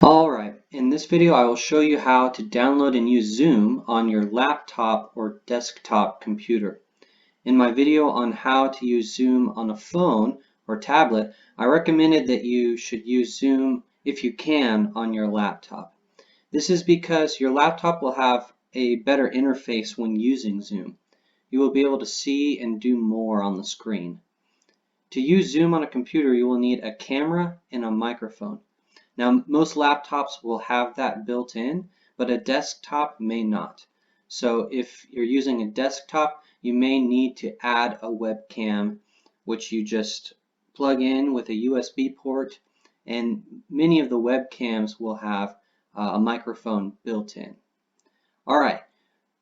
Alright, in this video I will show you how to download and use Zoom on your laptop or desktop computer. In my video on how to use Zoom on a phone or tablet, I recommended that you should use Zoom if you can on your laptop. This is because your laptop will have a better interface when using Zoom. You will be able to see and do more on the screen. To use Zoom on a computer, you will need a camera and a microphone. Now, most laptops will have that built in, but a desktop may not. So if you're using a desktop, you may need to add a webcam, which you just plug in with a USB port, and many of the webcams will have a microphone built in. All right,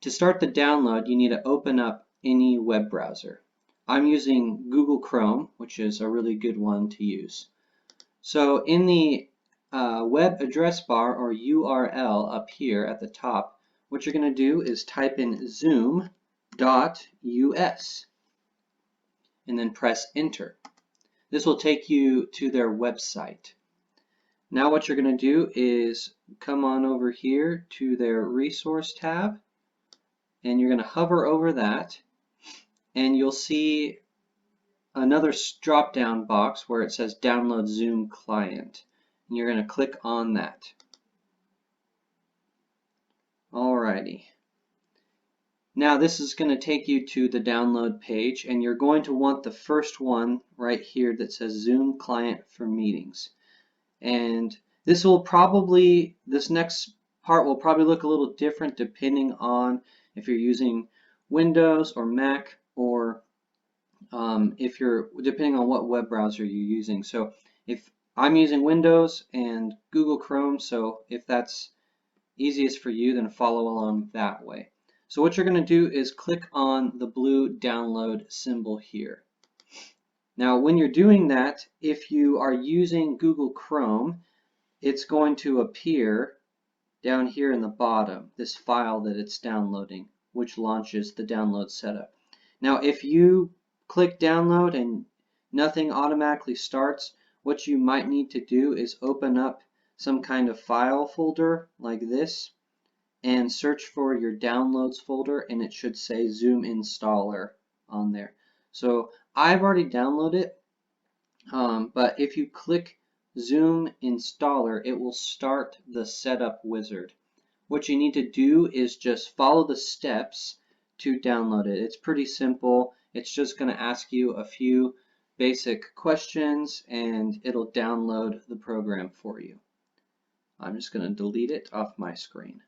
to start the download, you need to open up any web browser. I'm using Google Chrome, which is a really good one to use. So in the web address bar or URL up here at the top, what you're going to do is type in zoom.us and then press enter. This will take you to their website. Now what you're going to do is come on over here to their resource tab, and you're going to hover over that, and you'll see another drop-down box where it says download Zoom client. And you're going to click on that. Alrighty. Now this is going to take you to the download page, and you're going to want the first one right here that says Zoom client for meetings. And this next part will probably look a little different depending on if you're using Windows or Mac, or depending on what web browser you're using. So if I'm using Windows and Google Chrome, so if that's easiest for you, then follow along that way. So what you're going to do is click on the blue download symbol here. Now when you're doing that, if you are using Google Chrome, it's going to appear down here in the bottom, this file that it's downloading, which launches the download setup. Now if you click download and nothing automatically starts, what you might need to do is open up some kind of file folder like this and search for your downloads folder, and it should say Zoom installer on there. So I've already downloaded it, but if you click Zoom installer, it will start the setup wizard. What you need to do is just follow the steps to download it. It's pretty simple. It's just going to ask you a few basic questions and it'll download the program for you. I'm just going to delete it off my screen.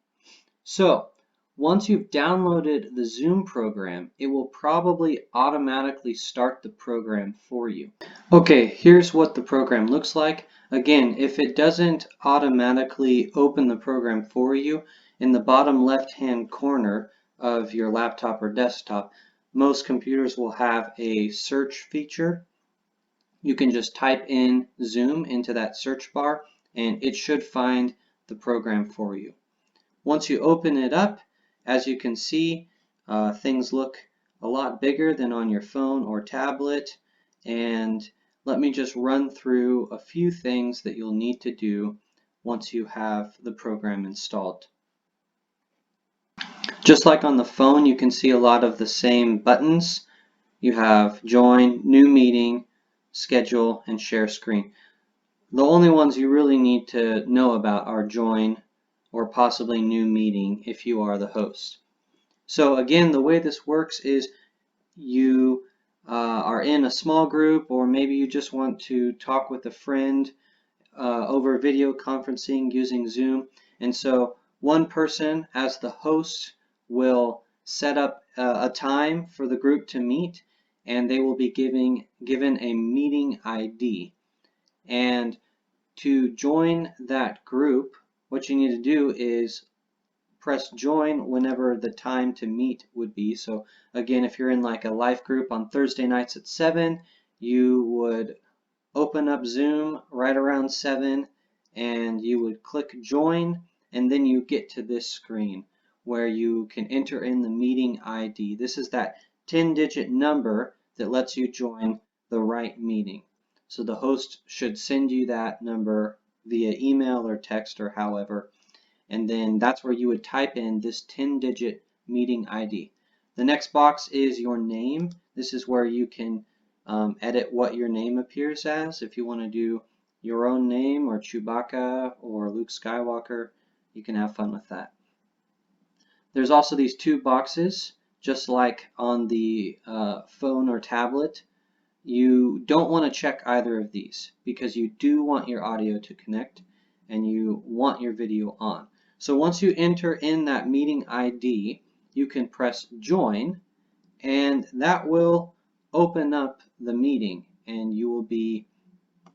So once you've downloaded the Zoom program, it will probably automatically start the program for you. Okay, here's what the program looks like. Again, if it doesn't automatically open the program for you, in the bottom left-hand corner of your laptop or desktop, most computers will have a search feature. You can just type in Zoom into that search bar and it should find the program for you. Once you open it up, as you can see, things look a lot bigger than on your phone or tablet. And let me just run through a few things that you'll need to do once you have the program installed. Just like on the phone, you can see a lot of the same buttons. You have join, new meeting, schedule, and share screen. The only ones you really need to know about are join or possibly new meeting if you are the host. So again, the way this works is you are in a small group, or maybe you just want to talk with a friend over video conferencing using Zoom. And so one person as the host will set up a time for the group to meet, and they will be given a meeting ID. And to join that group, what you need to do is press join whenever the time to meet would be. So again, if you're in like a life group on Thursday nights at 7, you would open up Zoom right around 7 and you would click join, and then you get to this screen where you can enter in the meeting ID. This is that 10-digit number that lets you join the right meeting. So the host should send you that number via email or text or however. And then that's where you would type in this 10-digit meeting ID. The next box is your name. This is where you can edit what your name appears as. If you want to do your own name or Chewbacca or Luke Skywalker, you can have fun with that. There's also these two boxes, just like on the phone or tablet. You don't want to check either of these because you do want your audio to connect and you want your video on. So once you enter in that meeting ID, you can press join and that will open up the meeting and you will be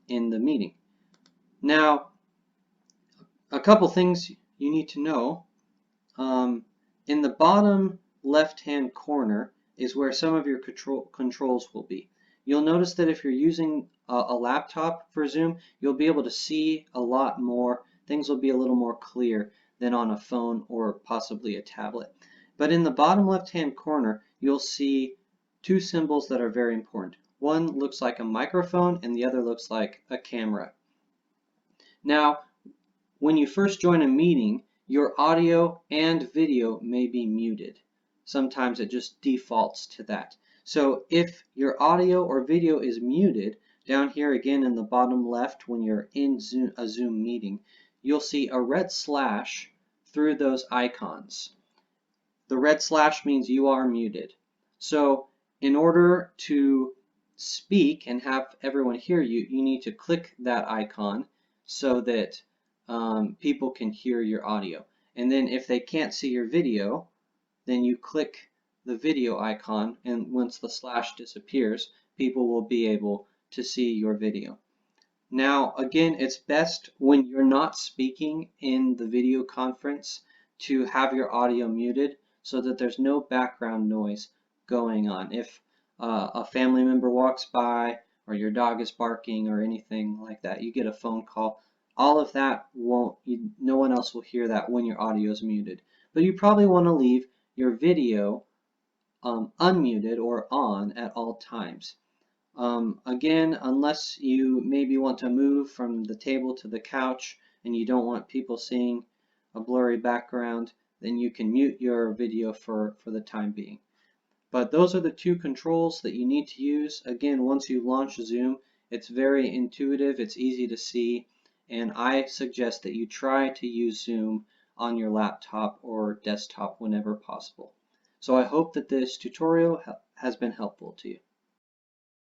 in the meeting. Now, a couple things you need to know. In the bottom left-hand corner is where some of your controls will be. You'll notice that if you're using a laptop for Zoom, you'll be able to see a lot more. Things will be a little more clear than on a phone or possibly a tablet. But in the bottom left-hand corner, you'll see two symbols that are very important. One looks like a microphone and the other looks like a camera. Now, when you first join a meeting, your audio and video may be muted. Sometimes it just defaults to that. So if your audio or video is muted, down here again in the bottom left when you're in a Zoom meeting, you'll see a red slash through those icons. The red slash means you are muted. So in order to speak and have everyone hear you, you need to click that icon so that people can hear your audio. And then if they can't see your video, then you click the video icon, and once the slash disappears, people will be able to see your video. Now, again, it's best when you're not speaking in the video conference to have your audio muted so that there's no background noise going on. If a family member walks by or your dog is barking or anything like that, you get a phone call, all of that no one else will hear that when your audio is muted. But you probably want to leave your video unmuted or on at all times. Again, unless you maybe want to move from the table to the couch and you don't want people seeing a blurry background, then you can mute your video for the time being. But those are the two controls that you need to use. Again, once you launch Zoom, it's very intuitive, it's easy to see, and I suggest that you try to use Zoom on your laptop or desktop whenever possible. So I hope that this tutorial has been helpful to you.